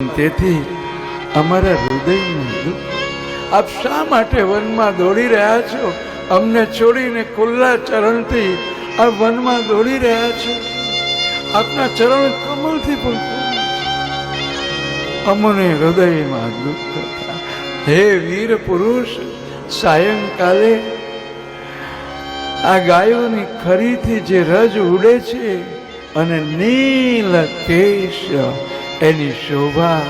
તેથી અમારા હૃદયનું દુઃખ, આપ શા માટે વનમાં દોડી રહ્યા છો? અમને છોડીને ખુલ્લા ચરણથી આ વનમાં દોડી રહ્યા છો. આપના ચરણ કમળથી પણ અમને હૃદયમાં દુઃખ થતા. હે વીર પુરુષ, સાયંકાલે આ ગાયોની ખરીથી જે રજ ઉડે છે અને નીલ કેશ એની શોભા,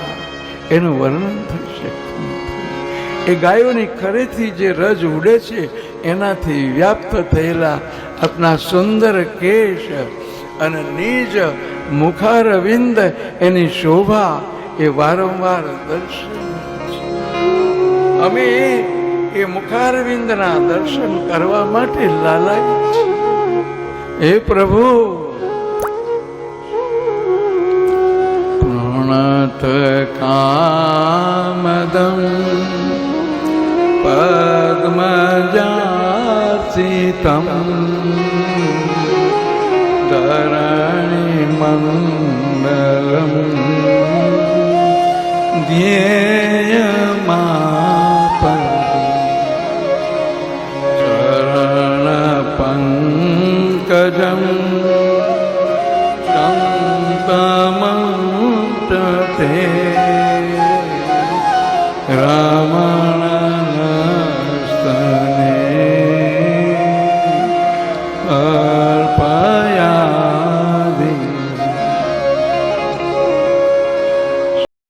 એનું વર્ણન થઈ શકતું નથી. એ ગાયોની ખરેથી જે રજ ઉડે છે એનાથી વ્યાપ્ત થયેલા આપના સુંદર કેશ અને નિજ મુખારવિંદ એની શોભા એ વારંવાર દર્શન છે. અમે એ મુખારવિંદના દર્શન કરવા માટે લાલાય છે. હે પ્રભુ, પ્रणत कामदं पद्मजासितं धरणिमण्डलं ध्येय